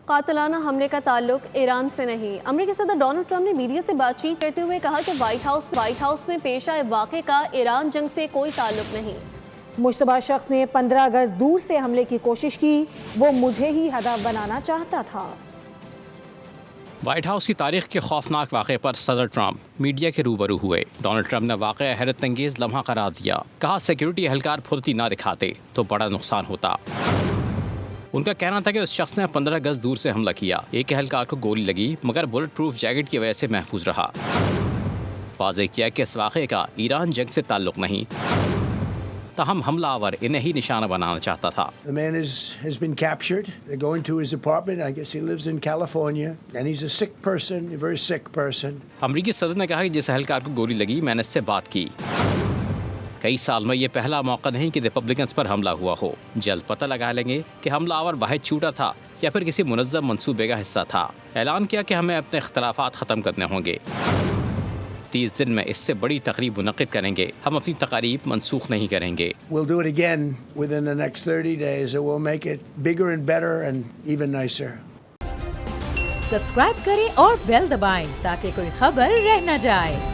قاتلانہ حملے کا تعلق ایران سے نہیں۔ امریکی صدر ڈونلڈ ٹرمپ نے میڈیا سے بات چیت کرتے ہوئے کہا کہ وائٹ ہاؤس میں پیش آئے واقعے کا ایران جنگ سے کوئی تعلق نہیں۔ مشتبہ شخص نے 15 گز دور سے حملے کی کوشش کی، وہ مجھے ہی ہدف بنانا چاہتا تھا۔ وائٹ ہاؤس کی تاریخ کے خوفناک واقعے پر صدر ٹرمپ میڈیا کے روبرو ہوئے۔ ڈونلڈ ٹرمپ نے واقعہ حیرت انگیز لمحہ قرار دیا۔ کہا سیکیورٹی اہلکار پھرتی نہ دکھاتے تو بڑا نقصان ہوتا۔ ان کا کہنا تھا کہ اس شخص نے 15 گز دور سے حملہ کیا۔ ایک اہلکار کو گولی لگی مگر بلٹ پروف جیکٹ کی وجہ سے محفوظ رہا۔ واضح کیا کہ اس واقعے کا ایران جنگ سے تعلق نہیں، تاہم حملہ آور انہیں ہی نشانہ بنانا چاہتا تھا۔ The man has been captured. They're going to his apartment. I guess he lives in California. And he's a sick person, a very sick person. امریکی صدر نے کہا کہ جس اہلکار کو گولی لگی میں نے اس سے بات کی۔ کئی سال میں یہ پہلا موقع نہیں کہ ریپبلکنز پر حملہ ہوا ہو۔ جلد پتہ لگا لیں گے کہ حملہ آور واحد چھوٹا تھا یا پھر کسی منظم منصوبے کا حصہ تھا۔ اعلان کیا کہ ہمیں اپنے اختلافات ختم کرنے ہوں گے۔ 30 دن میں اس سے بڑی تقریب منعقد کریں گے۔ ہم اپنی تقاریب منسوخ نہیں کریں گے۔ We'll do it again within the next 30 days and we'll make it bigger and better and even nicer. Subscribe کریں اور بیل دبائیں تاکہ کوئی خبر رہ نہ جائے۔